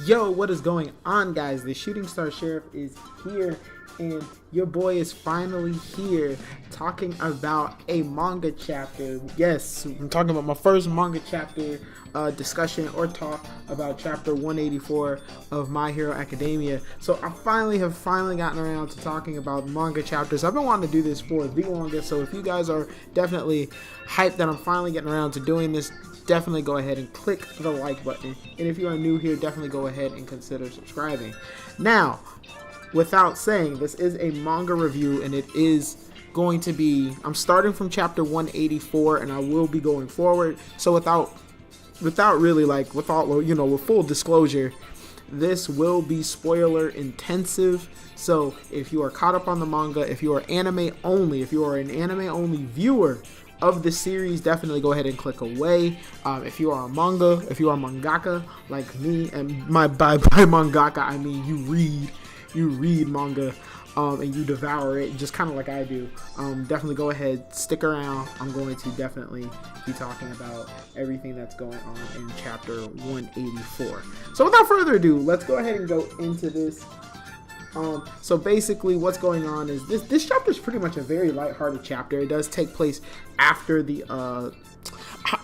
Yo, what is going on, guys? The Shooting Star Sheriff is here, and your boy is finally here talking about a manga chapter. Yes, I'm talking about my first manga chapter discussion or talk about chapter 184 of My Hero Academia. So I have finally gotten around to talking about manga chapters. I've been wanting to do this for the longest, so if you guys are definitely hyped that I'm finally getting around to doing this, definitely go ahead and click the like button. And if you are new here, definitely go ahead and consider subscribing. Now, without saying, this is a manga review, and it is going to be, I'm starting from chapter 184, and I will be going forward. So without really with full disclosure, this will be spoiler intensive. So if you are caught up on the manga, if you are an anime only viewer of the series, definitely go ahead and click away. If you are a mangaka like me, and by mangaka I mean you read manga and you devour it just kind of like I do, definitely go ahead, stick around. I'm going to definitely be talking about everything that's going on in chapter 184. So without further ado, let's go ahead and go into this. So basically what's going on is this chapter is pretty much a very lighthearted chapter. It does take place after the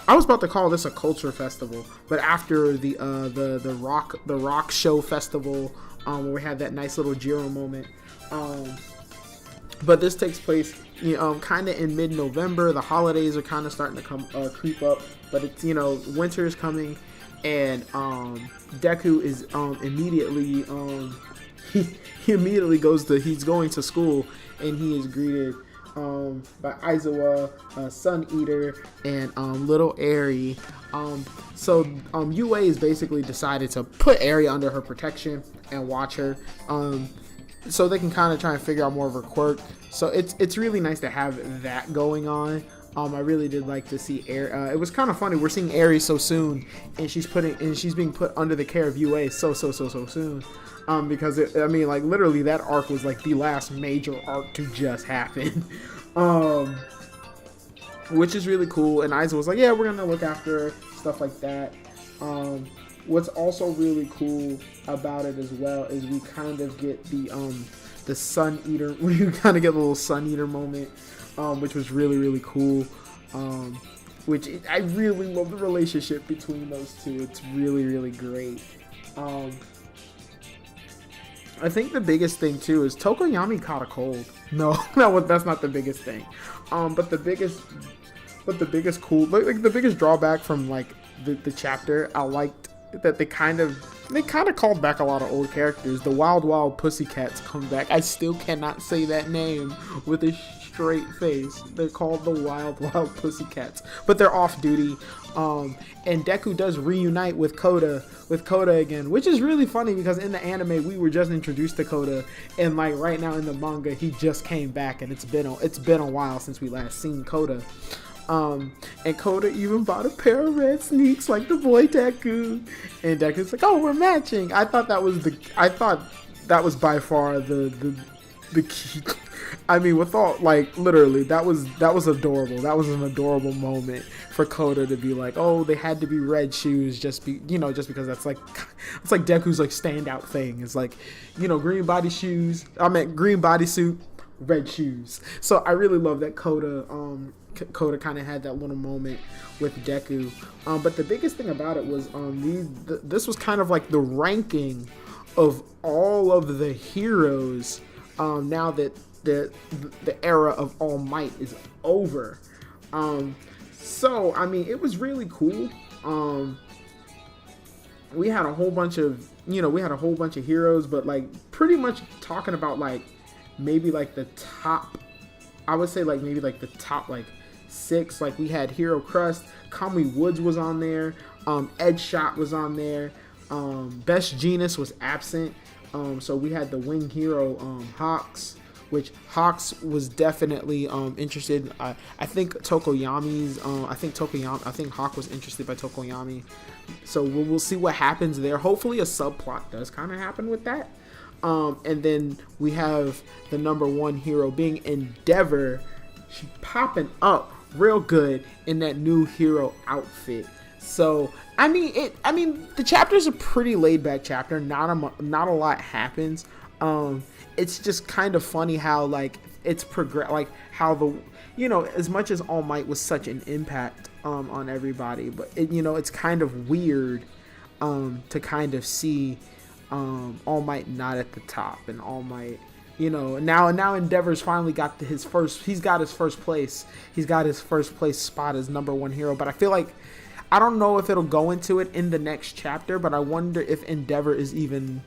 I was about to call this a culture festival, but after the rock show festival, where we had that nice little Jiro moment. But this takes place kind of in mid-November. The holidays are kind of starting to creep up, but it's winter is coming, and Deku is immediately he immediately he's going to school, and he is greeted by Aizawa, Sun Eater, and little Eri. So UA has basically decided to put Eri under her protection and watch her, so they can kind of try and figure out more of her quirk. So it's really nice to have that going on. I really did like to see Eri. It was kind of funny. We're seeing Eri so soon, and she's being put under the care of UA so soon. Because literally that arc was like the last major arc to just happen, which is really cool. And Aiza was like, yeah, we're gonna look after her, stuff like that. What's also really cool about it as well is we kind of get the Sun Eater. We kind of get a little Sun Eater moment, which was really cool. I really love the relationship between those two. It's really great. I think the biggest thing too is Tokoyami caught a cold. No, that's not the biggest thing. But the biggest drawback from the chapter, I liked that they kind of called back a lot of old characters. The Wild Pussycats come back. I still cannot say that name with a straight face. They're called the Wild Pussycats, but they're off duty. And Deku does reunite with Koda again, which is really funny because in the anime we were just introduced to Koda, and right now in the manga he just came back, and it's been a while since we last seen Koda. And Koda even bought a pair of red sneaks like the boy Deku, and Deku's like, oh, we're matching. I thought that was by far the key. I mean, with all literally, that was adorable. That was an adorable moment for Koda to be like, oh, they had to be red shoes just because that's it's like Deku's standout thing. It's green bodysuit, red shoes. So I really love that Koda kind of had that little moment with Deku. But the biggest thing about it was this was kind of like the ranking of all of the heroes now that the era of All Might is over. So I mean, it was really cool. We had a whole bunch of heroes, but pretty much talking about maybe the top, I would say maybe the top 6. We had Hero Crust, Kamui Woods was on there, Ed Shot was on there, Best Genus was absent. So we had the wing hero Hawks, which Hawks was definitely interested. I think Hawk was interested by Tokoyami. So we'll see what happens there. Hopefully a subplot does kind of happen with that. And then we have the number 1 hero being Endeavor. She popping up real good in that new hero outfit. So the chapter's a pretty laid back chapter. Not a lot happens. It's just kind of funny how like it's like how the, as much as All Might was such an impact on everybody, but it's kind of weird to kind of see All Might not at the top, and All Might, now Endeavor's finally got his first place. He's got his first place spot as #1 hero, but I feel like, I don't know if it'll go into it in the next chapter, but I wonder if Endeavor is even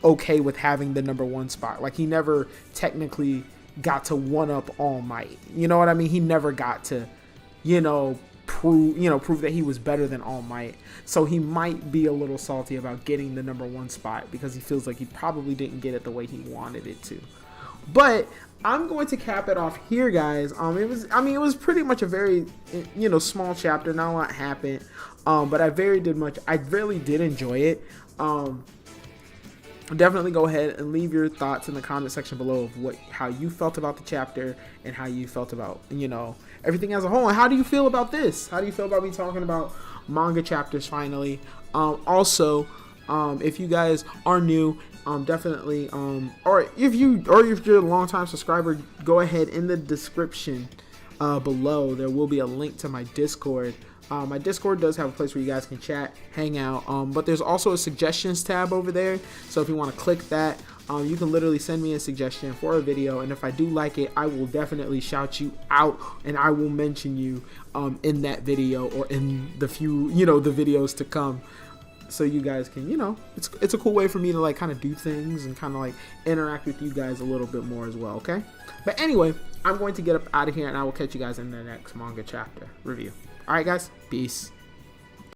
okay with having the #1 spot. Like, he never technically got to one up All Might. You know what I mean? He never got to, prove that he was better than All Might. So he might be a little salty about getting the #1 spot because he feels like he probably didn't get it the way he wanted it to. But I'm going to cap it off here, guys. It was pretty much a very, small chapter. Not a lot happened. But I really did enjoy it. Definitely go ahead and leave your thoughts in the comment section below of how you felt about the chapter and how you felt about, everything as a whole. And how do you feel about this? How do you feel about me talking about manga chapters finally? Also, if you guys are new, definitely, or if you're a long-time subscriber, go ahead in the description below. There will be a link to my Discord. My Discord does have a place where you guys can chat, hang out, but there's also a suggestions tab over there. So if you want to click that, you can literally send me a suggestion for a video, and if I do like it, I will definitely shout you out, and I will mention you in that video or in the few, the videos to come. So you guys can, it's a cool way for me to like kind of do things and kind of like interact with you guys a little bit more as well, okay? But anyway, I'm going to get up out of here, and I will catch you guys in the next manga chapter review. All right, guys, peace.